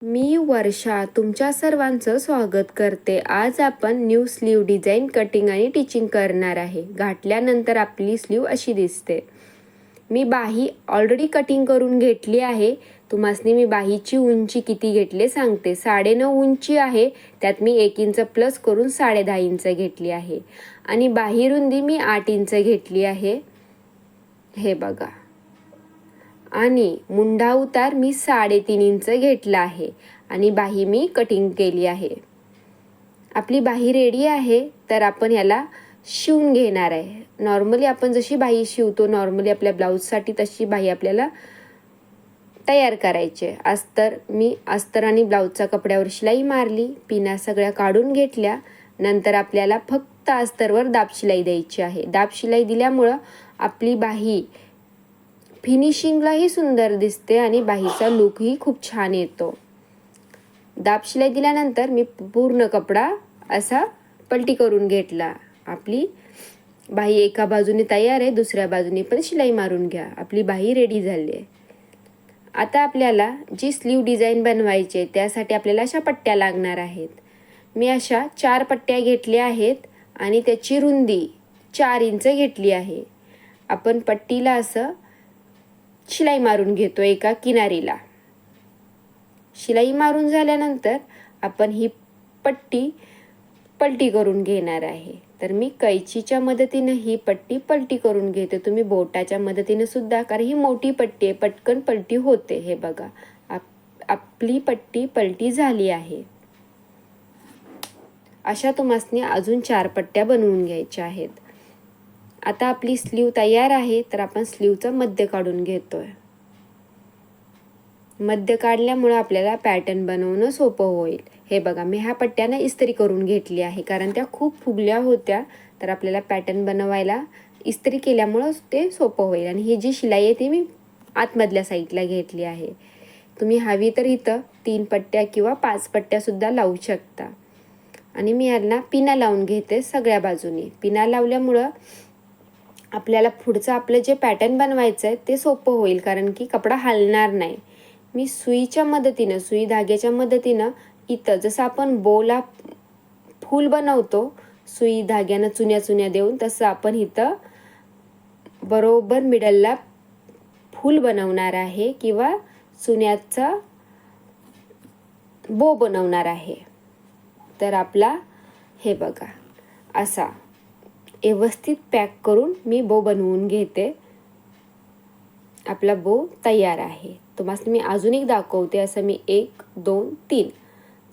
मी वर्षा तुमच्या सर्वांचं स्वागत करते. आज आपण न्यू स्लीव डिझाईन कटिंग आणि टिचिंग करणार आहे. घातल्यानंतर आपली स्लीव अशी दिसते. मी बाही ऑलरेडी कटिंग करून घेतली आहे. तुम्हासनी मी बाहीची उंची किती घेतले सांगते. 9.5 उंची आहे, त्यात मी 1 इंच प्लस करून 10.5 इंच घेतली आहे. आणि बाही रुंदी मी 8 इंच घेतली आहे, हे बघा. आणि मुंढा उतार मी 3.5 इंच घेतला आहे. आणि बाही मी कटिंग केली आहे. आपली बाही रेडी आहे, तर आपण याला शिवून घेणार आहे. नॉर्मली आपण जशी बाही शिवतो नॉर्मली आपल्या ब्लाऊजसाठी, तशी बाही आपल्याला तयार करायची. मी अस्तर आणि ब्लाऊजचा कपड्यावर शिलाई मारली, पिना सगळ्या काढून घेतल्या. नंतर आपल्याला फक्त अस्तरवर दाब शिलाई द्यायची आहे. दाब शिलाई दिल्यामुळं आपली बाही फिनिशिंगलाही सुंदर दिसते आणि बाहीचा लुकही खूप छान येतो. दाब शिलाई दिल्यानंतर मी पूर्ण कपडा असा पलटी करून घेतला. आपली बाही एका बाजूने तयार आहे, दुसऱ्या बाजूने पण शिलाई मारून घ्या. आपली बाही रेडी झाली आहे. आता आपल्याला जी स्लीव डिझाईन बनवायची त्यासाठी आपल्याला अशा पट्ट्या लागणार आहेत. मी अशा 4 पट्ट्या घेतल्या आहेत आणि त्याची रुंदी 4 इंच घेतली आहे. आपण पट्टीला असं शिलाई मारून घेतो एका किनारीला. शिलाई मारून झाल्यानंतर आपण ही पट्टी पलटी करून घेणार आहे. तर मी कैचीच्या मदतीने ही पट्टी पलटी करून घेते. तुम्ही बोटाच्या मदतीने सुद्धा, कारण ही मोठी पट्टी आहे, पटकन पलटी होते. हे बघा, आपली पट्टी पलटी झाली आहे. अशा तुम्हासनी अजून 4 पट्ट्या बनवून घ्यायच्या आहेत. आता आपली स्लीव तयार आहे, तर आपण स्लीवचं मध्य काढून घेतोय. मध्य काढल्यामुळे आपल्याला पॅटर्न बनवणं सोपं होईल. हे बघा, मी ह्या पट्ट्यानं इस्त्री करून घेतली आहे, कारण त्या खूप फुगल्या होत्या. तर आपल्याला पॅटर्न बनवायला इस्त्री केल्यामुळं ते सोपं होईल. आणि ही जी शिलाई आहे ती मी आतमधल्या साईडला घेतली आहे. तुम्ही हवी तर इथं 3 पट्ट्या किंवा 5 पट्ट्यासुद्धा लावू शकता. आणि मी यांना पिना लावून घेते सगळ्या बाजूनी. पिना लावल्यामुळं आपल्याला पुढचं आपलं जे पॅटर्न बनवायचं आहे ते सोपं होईल, कारण की कपडा हलणार नाही. मी सुईच्या मदतीनं, सुई धाग्याच्या मदतीनं इथं जसं आपण बोला फूल बनवतो सुई धाग्यानं चुन्या चुन्या देऊन, तसं आपण इथं बरोबर मिडलला फूल बनवणार आहे किंवा चुन्याचा बो बनवणार आहे. तर आपला हे बघा असा व्यवस्थित पॅक करून मी बो बनवून घेते. आपला बो तयार आहे. तुम्हाला मी अजून एक दाखवते. असं मी 1 2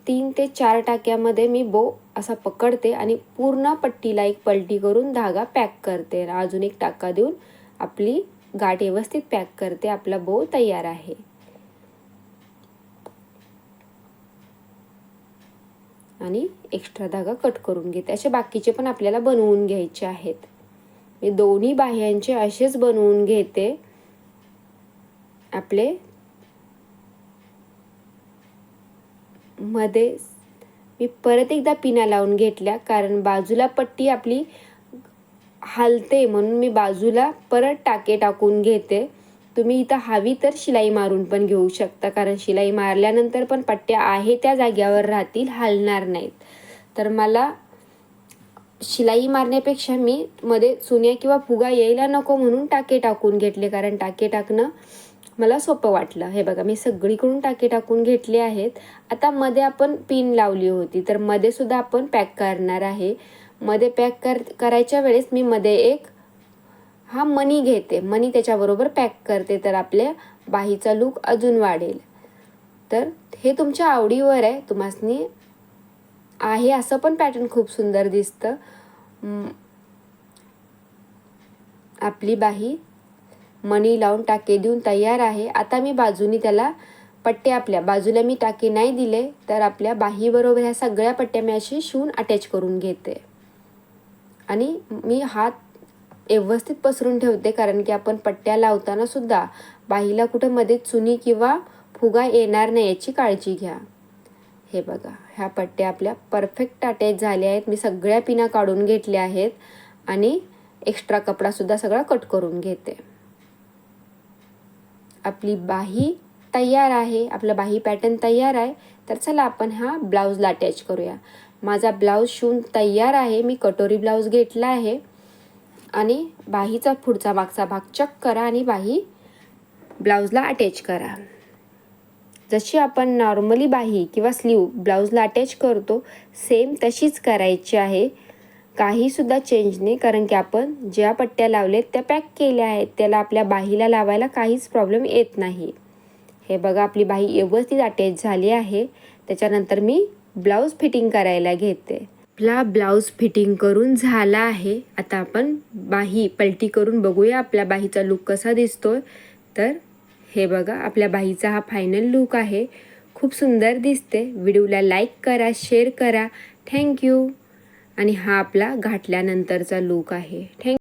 3 ते 4 टाक्यामध्ये मी बो असा पकडते आणि पूर्ण पट्टीला एक पलटी करून धागा पॅक करते. अजून एक टाका देऊन आपली गाठ व्यवस्थित पॅक करते. आपला बो तयार आहे. आणि एक्स्ट्रा धागा कट करून घेते. असे बाकीचे पण आपल्याला बनवून घ्यायचे आहेत. मी दोन्ही बाह्यांचे असेच बनवून घेते. आपले मध्ये मी परत एकदा पिना लावून घेतल्या, कारण बाजूला पट्टी आपली हलते म्हणून मी बाजूला परत टाके टाकून घेते. तुम्ही इथं हवी तर शिलाई मारून पण घेऊ शकता, कारण शिलाई मारल्यानंतर पण पट्ट्या आहे त्या जाग्यावर राहतील, हलणार नाहीत. तर मला शिलाई मारण्यापेक्षा मी मध्ये चुन्या किंवा फुगा यायला नको म्हणून टाके टाकून घेतले, कारण टाके टाकणं मला सोपं वाटलं. हे बघा, मी सगळीकडून टाके टाकून घेतले आहेत. आता मध्ये आपण पिन लावली होती, तर मध्ये सुद्धा आपण पॅक करणार आहे. मध्ये पॅक करायच्या वेळेस मी मध्ये एक हा मणी घेते, मणी त्याच्याबरोबर पॅक करते, तर आपल्या बाहीचा लूक अजून वाढेल. तर हे तुमच्या आवडीवर आहे. तुम्हासनी आहे असं पण पॅटर्न खूप सुंदर दिसतं. आपली बाही मणी लावून टाके देऊन तयार आहे. आता मी बाजूनी त्याला पट्टे, आपल्या बाजूला मी टाके नाही दिले, तर आपल्या बाही बरोबर ह्या सगळ्या पट्ट्या मी अशी शिवून अटॅच करून घेते. आणि मी हात व्यवस्थित पसरून ठेवते, कारण की आपण पट्ट्या लावताना सुद्धा बाहीला कुठं मध्ये चुनी किंवा फुगा येणार नाही याची काळजी घ्या. हे बघा, ह्या पट्ट्या आपल्या परफेक्ट अटॅच झाल्या आहेत. मी सगळ्या पिना काढून घेतल्या आहेत आणि एक्स्ट्रा कपडा सुद्धा सगळा कट करून घेते. आपली बाही तयार आहे, आपलं बाही पॅटर्न तयार आहे. तर चला आपण हा ब्लाऊजला अटॅच करूया. माझा ब्लाऊज शिवून तयार आहे. मी कटोरी ब्लाऊज घेतला आहे आणि बाहीचा पुढचा मागचा भाग चक करा आणि बाही ब्लाऊजला अटॅच करा. जशी आपण नॉर्मली बाही किंवा स्लीव ब्लाऊजला अटॅच करतो सेम तशीच करायची आहे. काहीसुद्धा चेंज नाही, कारण की आपण ज्या पट्ट्या लावलेत त्या पॅक केल्या आहेत. त्याला आपल्या बाहीला लावायला काहीच प्रॉब्लेम येत नाही. हे बघा आपली बाही व्यवस्थित अटॅच झाली आहे. त्याच्यानंतर मी ब्लाऊज फिटिंग करायला घेते. आपला ब्लाऊज फिटिंग करून झाला आहे. आता आपण बाही पलटी करून बघूया आपल्या बाहीचा लूक कसा दिसतोय. तर हे बघा आपल्या बाहीचा हा फायनल लूक आहे. खूप सुंदर दिसते. व्हिडिओला लाईक करा, शेअर करा. थँक्यू. आणि हा आपला घातल्यानंतरचा लूक आहे. थँक्यू.